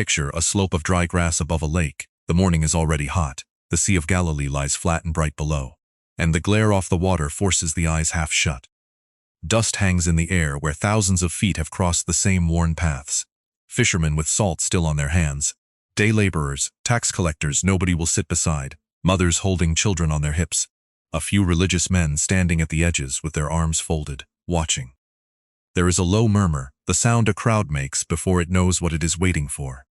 Picture a slope of dry grass above a lake. The morning is already hot. The Sea of Galilee lies flat and bright below, and the glare off the water forces the eyes half shut. Dust hangs in the air where thousands of feet have crossed the same worn paths. Fishermen with salt still on their hands. Day laborers, tax collectors nobody will sit beside. Mothers holding children on their hips. A few religious men standing at the edges with their arms folded, watching. There is a low murmur, the sound a crowd makes before it knows what it is waiting for.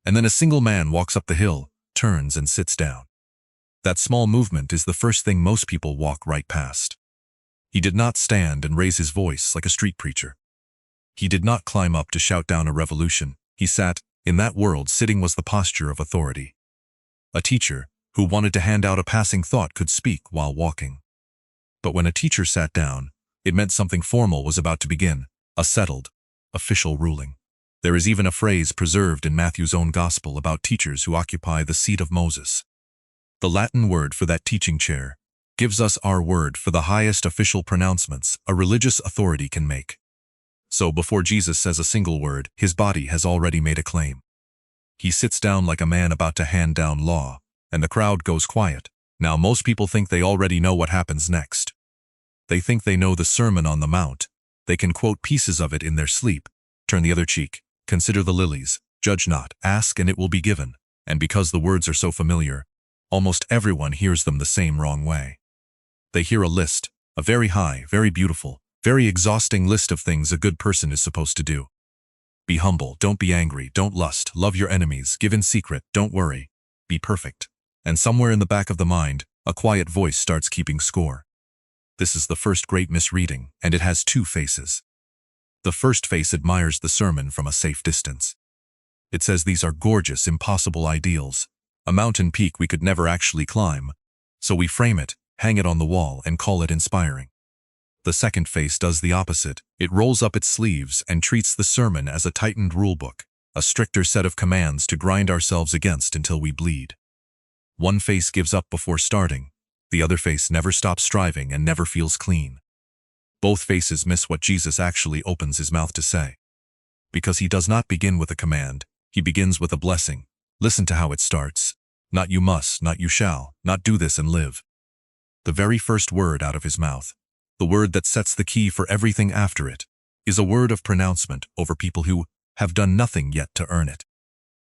And then a single man walks up the hill, turns and sits down. That small movement is the first thing most people walk right past. He did not stand and raise his voice like a street preacher. He did not climb up to shout down a revolution. He sat. In that world, sitting was the posture of authority. A teacher who wanted to hand out a passing thought could speak while walking. But when a teacher sat down, it meant something formal was about to begin, a settled, official ruling. There is even a phrase preserved in Matthew's own gospel about teachers who occupy the seat of Moses. The Latin word for that teaching chair gives us our word for the highest official pronouncements a religious authority can make. So before Jesus says a single word, his body has already made a claim. He sits down like a man about to hand down law, and the crowd goes quiet. Now most people think they already know what happens next. They think they know the Sermon on the Mount. They can quote pieces of it in their sleep. Turn the other cheek, consider the lilies, judge not, ask and it will be given. And because the words are so familiar, almost everyone hears them the same wrong way. They hear a list, a very high, very beautiful, very exhausting list of things a good person is supposed to do. Be humble, don't be angry, don't lust, love your enemies, give in secret, don't worry, be perfect. And somewhere in the back of the mind, a quiet voice starts keeping score. This is the first great misreading, and it has two faces. The first face admires the sermon from a safe distance. It says these are gorgeous, impossible ideals, a mountain peak we could never actually climb, so we frame it, hang it on the wall, and call it inspiring. The second face does the opposite. It rolls up its sleeves and treats the sermon as a tightened rulebook, a stricter set of commands to grind ourselves against until we bleed. One face gives up before starting. The other face never stops striving and never feels clean. Both faces miss what Jesus actually opens his mouth to say. Because he does not begin with a command, he begins with a blessing. Listen to how it starts. Not you must, not you shall, not do this and live. The very first word out of his mouth, the word that sets the key for everything after it, is a word of pronouncement over people who have done nothing yet to earn it.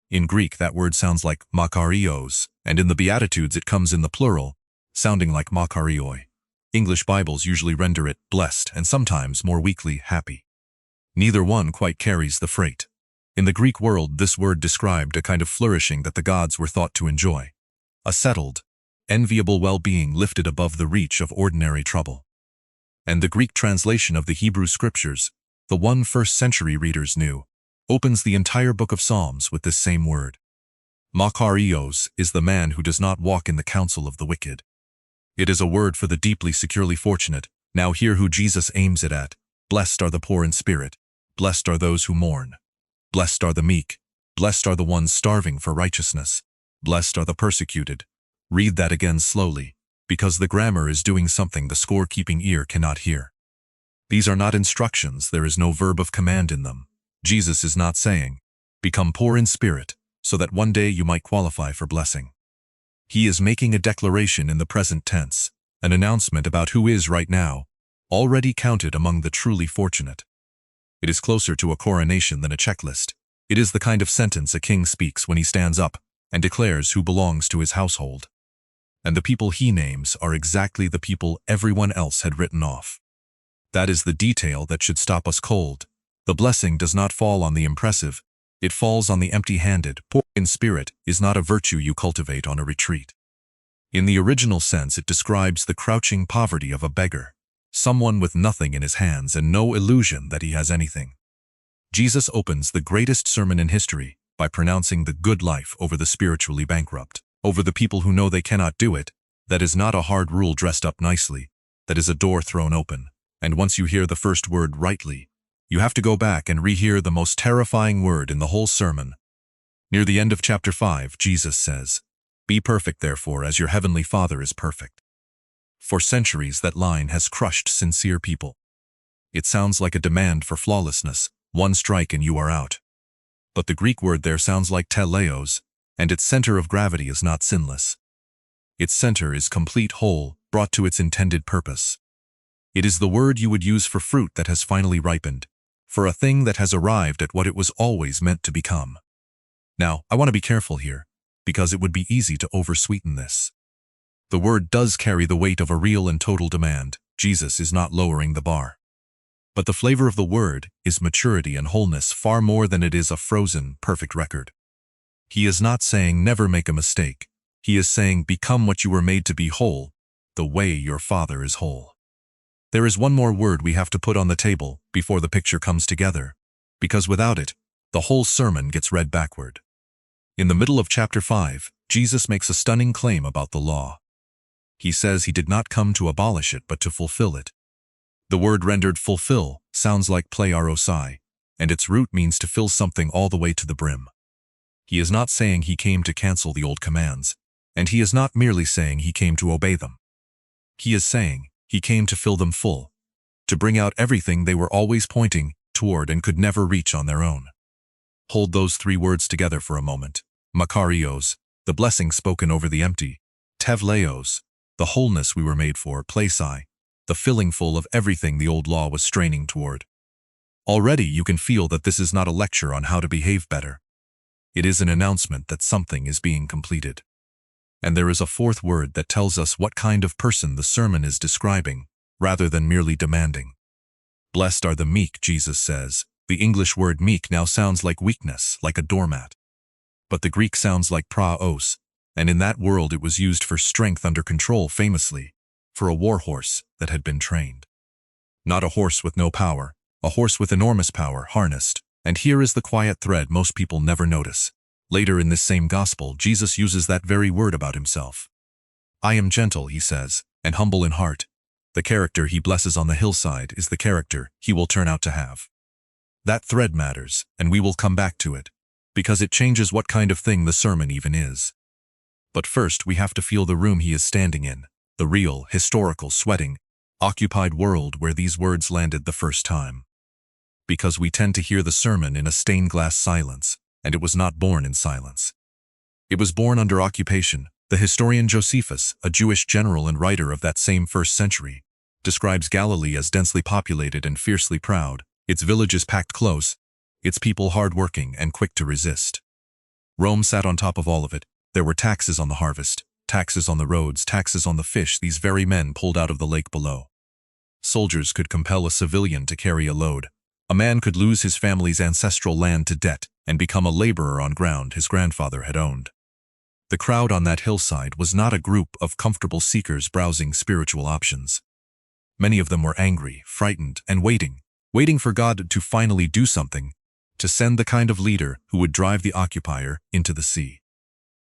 In Greek, that word sounds like makarios, and in the Beatitudes it comes in the plural, sounding like makarioi. English Bibles usually render it blessed and sometimes, more weakly, happy. Neither one quite carries the freight. In the Greek world, this word described a kind of flourishing that the gods were thought to enjoy. A settled, enviable well-being lifted above the reach of ordinary trouble. And the Greek translation of the Hebrew Scriptures, the one first-century readers knew, opens the entire book of Psalms with this same word. Makarios is the man who does not walk in the counsel of the wicked. It is a word for the deeply securely fortunate. Now hear who Jesus aims it at. Blessed are the poor in spirit. Blessed are those who mourn. Blessed are the meek. Blessed are the ones starving for righteousness. Blessed are the persecuted. Read that again slowly, because the grammar is doing something the score-keeping ear cannot hear. These are not instructions, there is no verb of command in them. Jesus is not saying, become poor in spirit, so that one day you might qualify for blessing. He is making a declaration in the present tense, an announcement about who is right now, already counted among the truly fortunate. It is closer to a coronation than a checklist. It is the kind of sentence a king speaks when he stands up and declares who belongs to his household. And the people he names are exactly the people everyone else had written off. That is the detail that should stop us cold. The blessing does not fall on the impressive, it falls on the empty-handed. Poor in spirit is not a virtue you cultivate on a retreat. In the original sense, it describes the crouching poverty of a beggar, someone with nothing in his hands and no illusion that he has anything. Jesus opens the greatest sermon in history by pronouncing the good life over the spiritually bankrupt, over the people who know they cannot do it. That is not a hard rule dressed up nicely. That is a door thrown open. And once you hear the first word rightly, you have to go back and rehear the most terrifying word in the whole sermon. Near the end of chapter 5, Jesus says, "Be perfect, therefore, as your heavenly Father is perfect." For centuries, that line has crushed sincere people. It sounds like a demand for flawlessness. One strike and you are out. But the Greek word there sounds like teleos, and its center of gravity is not sinless. Its center is complete whole, brought to its intended purpose. It is the word you would use for fruit that has finally ripened, for a thing that has arrived at what it was always meant to become. Now, I want to be careful here, because it would be easy to oversweeten this. The word does carry the weight of a real and total demand. Jesus is not lowering the bar. But the flavor of the word is maturity and wholeness far more than it is a frozen, perfect record. He is not saying never make a mistake. He is saying become what you were made to be whole, the way your Father is whole. There is one more word we have to put on the table before the picture comes together, because without it, the whole sermon gets read backward. In the middle of chapter 5, Jesus makes a stunning claim about the law. He says he did not come to abolish it but to fulfill it. The word rendered fulfill sounds like plerosai, and its root means to fill something all the way to the brim. He is not saying he came to cancel the old commands, and he is not merely saying he came to obey them. He is saying he came to fill them full, to bring out everything they were always pointing toward and could never reach on their own. Hold those three words together for a moment. Makarios, the blessing spoken over the empty. Tevleos, the wholeness we were made for. Plesai, the filling full of everything the old law was straining toward. Already you can feel that this is not a lecture on how to behave better. It is an announcement that something is being completed. And there is a fourth word that tells us what kind of person the sermon is describing, rather than merely demanding. Blessed are the meek, Jesus says. The English word meek now sounds like weakness, like a doormat. But the Greek sounds like praos, and in that world it was used for strength under control famously, for a war horse that had been trained. Not a horse with no power, a horse with enormous power, harnessed. And here is the quiet thread most people never notice. Later in this same gospel, Jesus uses that very word about himself. I am gentle, he says, and humble in heart. The character he blesses on the hillside is the character he will turn out to have. That thread matters, and we will come back to it, because it changes what kind of thing the sermon even is. But first we have to feel the room he is standing in, the real, historical, sweating, occupied world where these words landed the first time. Because we tend to hear the sermon in a stained-glass silence, and it was not born in silence. It was born under occupation. The historian Josephus, a Jewish general and writer of that same first century, describes Galilee as densely populated and fiercely proud, its villages packed close, its people hard-working and quick to resist. Rome sat on top of all of it. There were taxes on the harvest, taxes on the roads, taxes on the fish these very men pulled out of the lake below. Soldiers could compel a civilian to carry a load. A man could lose his family's ancestral land to debt and become a laborer on ground his grandfather had owned. The crowd on that hillside was not a group of comfortable seekers browsing spiritual options. Many of them were angry, frightened, and waiting for God to finally do something, to send the kind of leader who would drive the occupier into the sea.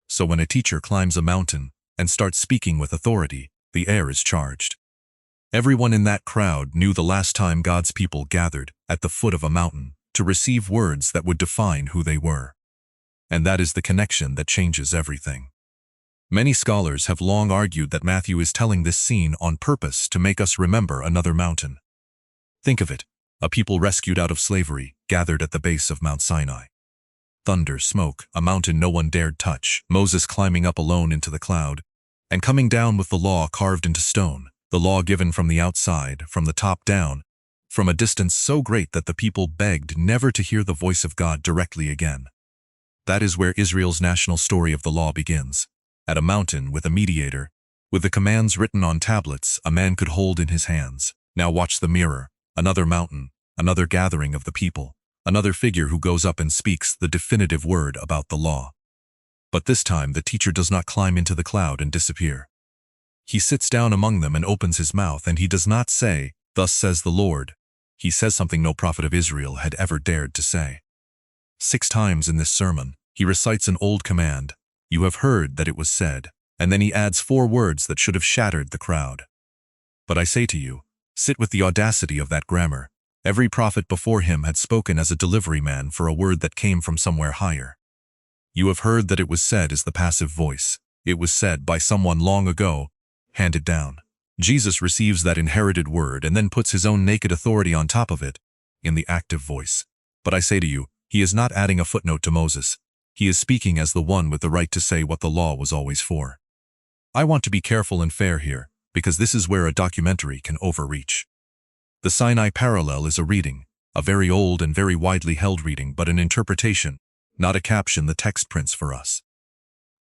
So when a teacher climbs a mountain and starts speaking with authority, the air is charged. Everyone in that crowd knew the last time God's people gathered at the foot of a mountain to receive words that would define who they were. And that is the connection that changes everything. Many scholars have long argued that Matthew is telling this scene on purpose to make us remember another mountain. Think of it, a people rescued out of slavery, gathered at the base of Mount Sinai. Thunder, smoke, a mountain no one dared touch, Moses climbing up alone into the cloud, and coming down with the law carved into stone, the law given from the outside, from the top down, from a distance so great that the people begged never to hear the voice of God directly again. That is where Israel's national story of the law begins. At a mountain with a mediator, with the commands written on tablets a man could hold in his hands. Now watch the mirror, another mountain, another gathering of the people, another figure who goes up and speaks the definitive word about the law. But this time the teacher does not climb into the cloud and disappear. He sits down among them and opens his mouth, and he does not say, "Thus says the Lord." He says something no prophet of Israel had ever dared to say. 6 times in this sermon, he recites an old command, "You have heard that it was said," and then he adds 4 words that should have shattered the crowd. But I say to you, sit with the audacity of that grammar. Every prophet before him had spoken as a delivery man for a word that came from somewhere higher. You have heard that it was said is the passive voice. It was said by someone long ago, handed down. Jesus receives that inherited word and then puts his own naked authority on top of it in the active voice. But I say to you, He is not adding a footnote to Moses. He is speaking as the one with the right to say what the law was always for. I want to be careful and fair here, because this is where a documentary can overreach. The Sinai parallel is a reading, a very old and very widely held reading, but an interpretation, not a caption the text prints for us.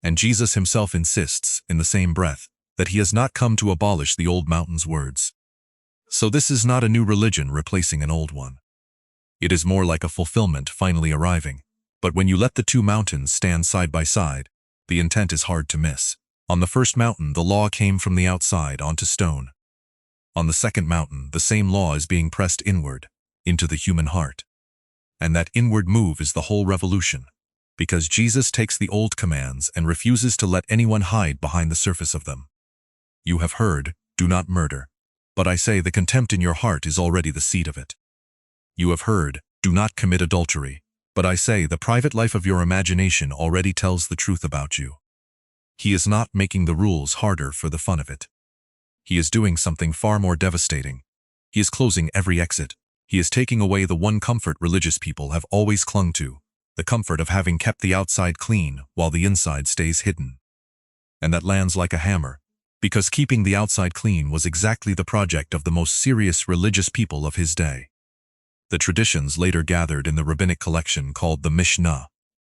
And Jesus himself insists, in the same breath, that he has not come to abolish the old mountain's words. So this is not a new religion replacing an old one. It is more like a fulfillment finally arriving. But when you let the two mountains stand side by side, the intent is hard to miss. On the first mountain, the law came from the outside onto stone. On the second mountain, the same law is being pressed inward, into the human heart. And that inward move is the whole revolution, because Jesus takes the old commands and refuses to let anyone hide behind the surface of them. You have heard, do not murder. But I say the contempt in your heart is already the seed of it. You have heard, do not commit adultery. But I say the private life of your imagination already tells the truth about you. He is not making the rules harder for the fun of it. He is doing something far more devastating. He is closing every exit. He is taking away the one comfort religious people have always clung to, the comfort of having kept the outside clean while the inside stays hidden. And that lands like a hammer, because keeping the outside clean was exactly the project of the most serious religious people of his day. The traditions later gathered in the rabbinic collection called the Mishnah,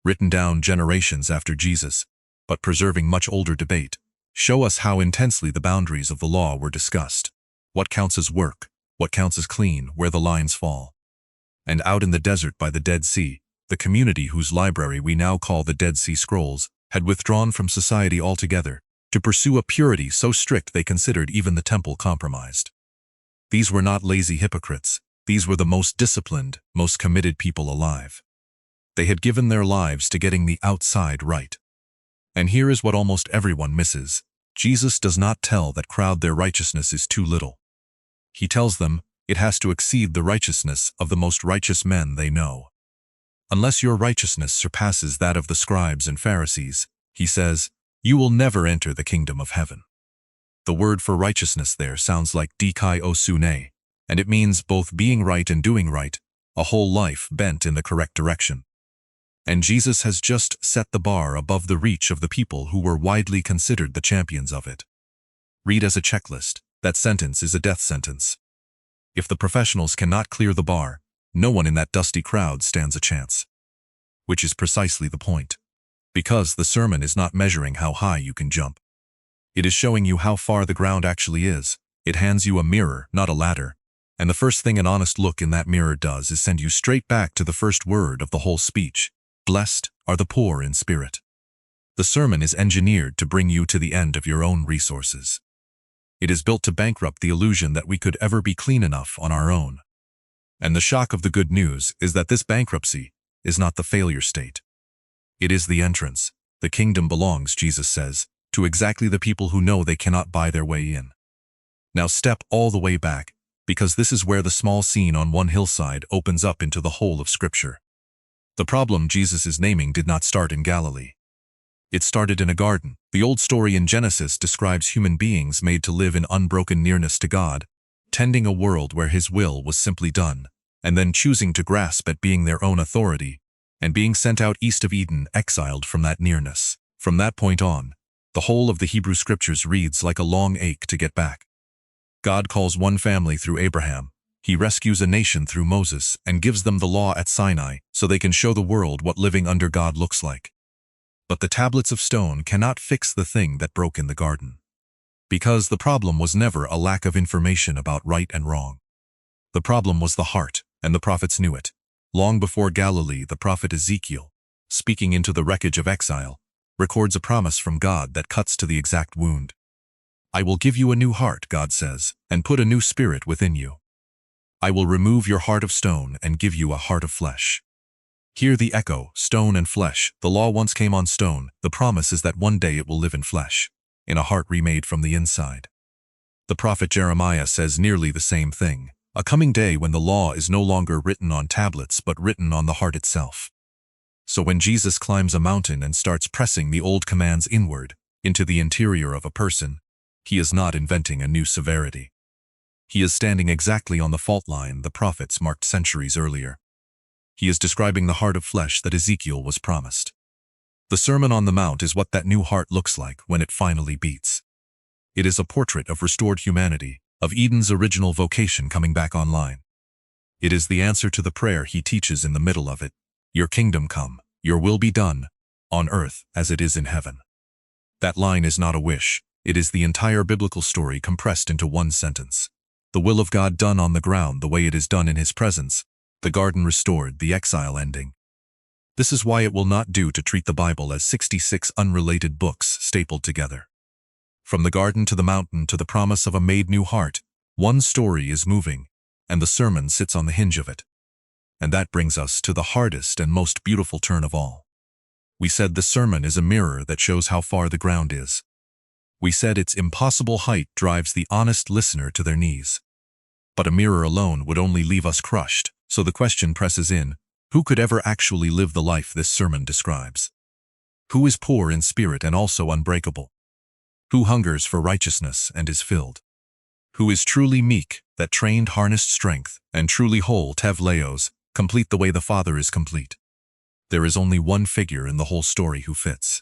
written down generations after Jesus, but preserving much older debate, show us how intensely the boundaries of the law were discussed. What counts as work, what counts as clean, where the lines fall. And out in the desert by the Dead Sea, the community whose library we now call the Dead Sea Scrolls had withdrawn from society altogether to pursue a purity so strict they considered even the temple compromised. These were not lazy hypocrites. These were the most disciplined, most committed people alive. They had given their lives to getting the outside right. And here is what almost everyone misses. Jesus does not tell that crowd their righteousness is too little. He tells them it has to exceed the righteousness of the most righteous men they know. Unless your righteousness surpasses that of the scribes and Pharisees, he says, you will never enter the kingdom of heaven. The word for righteousness there sounds like dikaiosune, and it means both being right and doing right, a whole life bent in the correct direction. And Jesus has just set the bar above the reach of the people who were widely considered the champions of it. Read as a checklist, that sentence is a death sentence. If the professionals cannot clear the bar, no one in that dusty crowd stands a chance. Which is precisely the point. Because the sermon is not measuring how high you can jump. It is showing you how far the ground actually is. It hands you a mirror, not a ladder. And the first thing an honest look in that mirror does is send you straight back to the first word of the whole speech. Blessed are the poor in spirit. The sermon is engineered to bring you to the end of your own resources. It is built to bankrupt the illusion that we could ever be clean enough on our own. And the shock of the good news is that this bankruptcy is not the failure state. It is the entrance. The kingdom belongs, Jesus says, to exactly the people who know they cannot buy their way in. Now step all the way back, because this is where the small scene on one hillside opens up into the whole of Scripture. The problem Jesus is naming did not start in Galilee. It started in a garden. The old story in Genesis describes human beings made to live in unbroken nearness to God, tending a world where His will was simply done, and then choosing to grasp at being their own authority, and being sent out east of Eden, exiled from that nearness. From that point on, the whole of the Hebrew Scriptures reads like a long ache to get back. God calls one family through Abraham. He rescues a nation through Moses and gives them the law at Sinai so they can show the world what living under God looks like. But the tablets of stone cannot fix the thing that broke in the garden. Because the problem was never a lack of information about right and wrong. The problem was the heart, and the prophets knew it. Long before Galilee, the prophet Ezekiel, speaking into the wreckage of exile, records a promise from God that cuts to the exact wound. I will give you a new heart, God says, and put a new spirit within you. I will remove your heart of stone and give you a heart of flesh. Hear the echo, stone and flesh. The law once came on stone. The promise is that one day it will live in flesh, in a heart remade from the inside. The prophet Jeremiah says nearly the same thing. A coming day when the law is no longer written on tablets but written on the heart itself. So when Jesus climbs a mountain and starts pressing the old commands inward, into the interior of a person, he is not inventing a new severity. He is standing exactly on the fault line the prophets marked centuries earlier. He is describing the heart of flesh that Ezekiel was promised. The Sermon on the Mount is what that new heart looks like when it finally beats. It is a portrait of restored humanity, of Eden's original vocation coming back online. It is the answer to the prayer he teaches in the middle of it. Your kingdom come, your will be done, on earth as it is in heaven. That line is not a wish, it is the entire biblical story compressed into one sentence. The will of God done on the ground the way it is done in his presence, the garden restored, the exile ending. This is why it will not do to treat the Bible as 66 unrelated books stapled together. From the garden to the mountain to the promise of a made new heart, one story is moving, and the sermon sits on the hinge of it. And that brings us to the hardest and most beautiful turn of all. We said the sermon is a mirror that shows how far the ground is. We said its impossible height drives the honest listener to their knees. But a mirror alone would only leave us crushed, so the question presses in, who could ever actually live the life this sermon describes? Who is poor in spirit and also unbreakable? Who hungers for righteousness and is filled? Who is truly meek, that trained harnessed strength, and truly whole, tev leos, complete the way the Father is complete? There is only one figure in the whole story who fits.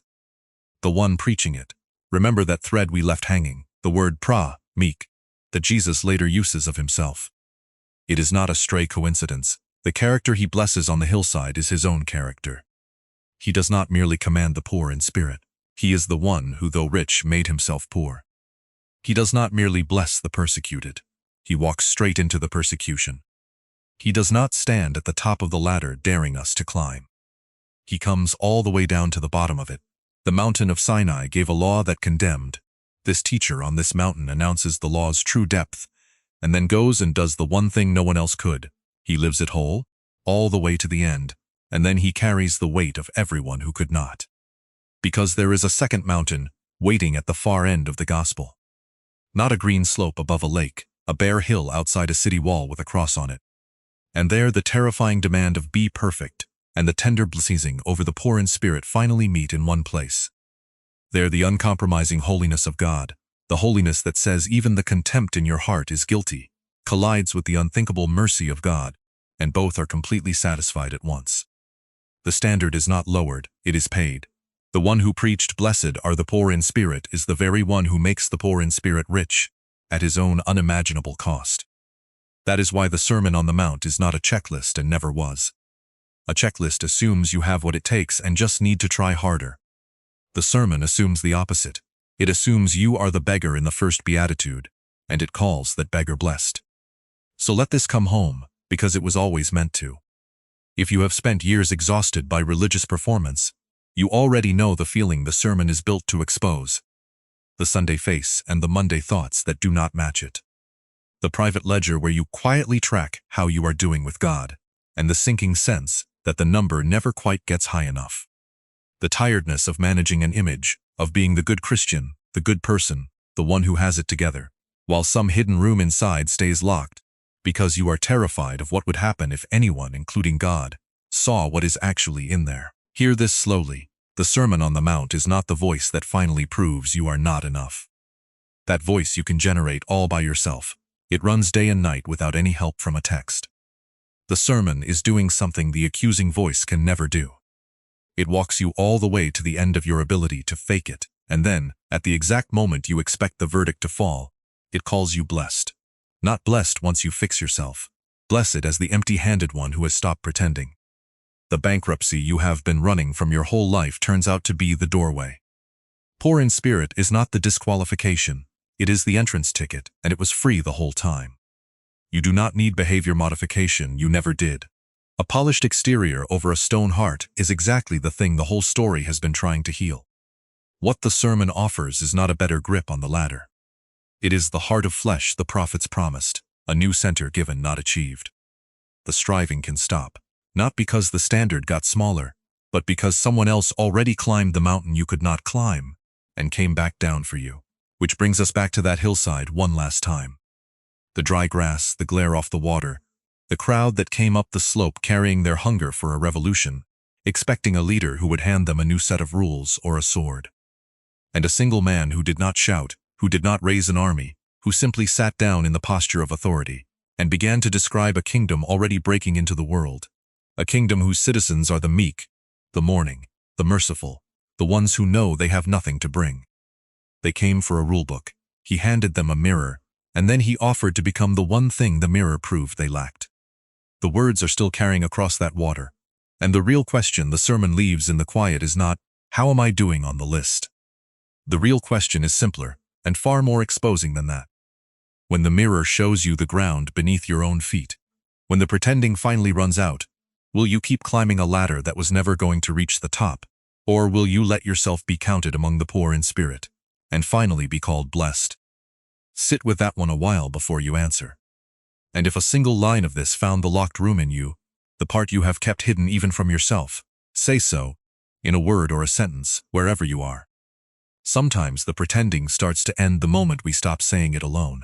The one preaching it. Remember that thread we left hanging, the word pra, meek, that Jesus later uses of himself. It is not a stray coincidence. The character he blesses on the hillside is his own character. He does not merely command the poor in spirit. He is the one who, though rich, made himself poor. He does not merely bless the persecuted. He walks straight into the persecution. He does not stand at the top of the ladder daring us to climb. He comes all the way down to the bottom of it. The mountain of Sinai gave a law that condemned. This teacher on this mountain announces the law's true depth, and then goes and does the one thing no one else could. He lives it whole, all the way to the end, and then he carries the weight of everyone who could not. Because there is a second mountain waiting at the far end of the gospel. Not a green slope above a lake, a bare hill outside a city wall with a cross on it. And there the terrifying demand of be perfect and the tender blessing over the poor in spirit finally meet in one place. There the uncompromising holiness of God, the holiness that says even the contempt in your heart is guilty, collides with the unthinkable mercy of God, and both are completely satisfied at once. The standard is not lowered, it is paid. The one who preached, "Blessed are the poor in spirit," is the very one who makes the poor in spirit rich, at his own unimaginable cost. That is why the Sermon on the Mount is not a checklist and never was. A checklist assumes you have what it takes and just need to try harder. The sermon assumes the opposite. It assumes you are the beggar in the first Beatitude, and it calls that beggar blessed. So let this come home, because it was always meant to. If you have spent years exhausted by religious performance, you already know the feeling the sermon is built to expose. The Sunday face and the Monday thoughts that do not match it. The private ledger where you quietly track how you are doing with God, and the sinking sense that the number never quite gets high enough. The tiredness of managing an image, of being the good Christian, the good person, the one who has it together, while some hidden room inside stays locked, because you are terrified of what would happen if anyone, including God, saw what is actually in there. Hear this slowly. The Sermon on the Mount is not the voice that finally proves you are not enough. That voice you can generate all by yourself. It runs day and night without any help from a text. The sermon is doing something the accusing voice can never do. It walks you all the way to the end of your ability to fake it, and then, at the exact moment you expect the verdict to fall, it calls you blessed. Not blessed once you fix yourself. Blessed as the empty-handed one who has stopped pretending. The bankruptcy you have been running from your whole life turns out to be the doorway. Poor in spirit is not the disqualification. It is the entrance ticket, and it was free the whole time. You do not need behavior modification, you never did. A polished exterior over a stone heart is exactly the thing the whole story has been trying to heal. What the sermon offers is not a better grip on the ladder. It is the heart of flesh the prophets promised, a new center given not achieved. The striving can stop, not because the standard got smaller, but because someone else already climbed the mountain you could not climb, and came back down for you. Which brings us back to that hillside one last time. The dry grass, the glare off the water, the crowd that came up the slope carrying their hunger for a revolution, expecting a leader who would hand them a new set of rules or a sword. And a single man who did not shout, who did not raise an army, who simply sat down in the posture of authority, and began to describe a kingdom already breaking into the world, A kingdom whose citizens are the meek, the mourning, the merciful, the ones who know they have nothing to bring. They came for a rulebook. He handed them a mirror, and then he offered to become the one thing the mirror proved they lacked. The words are still carrying across that water, and the real question the sermon leaves in the quiet is not, how am I doing on the list? The real question is simpler and far more exposing than that. When the mirror shows you the ground beneath your own feet, when the pretending finally runs out, will you keep climbing a ladder that was never going to reach the top, or will you let yourself be counted among the poor in spirit, and finally be called blessed? Sit with that one a while before you answer. And if a single line of this found the locked room in you, the part you have kept hidden even from yourself, say so, in a word or a sentence, wherever you are. Sometimes the pretending starts to end the moment we stop saying it alone.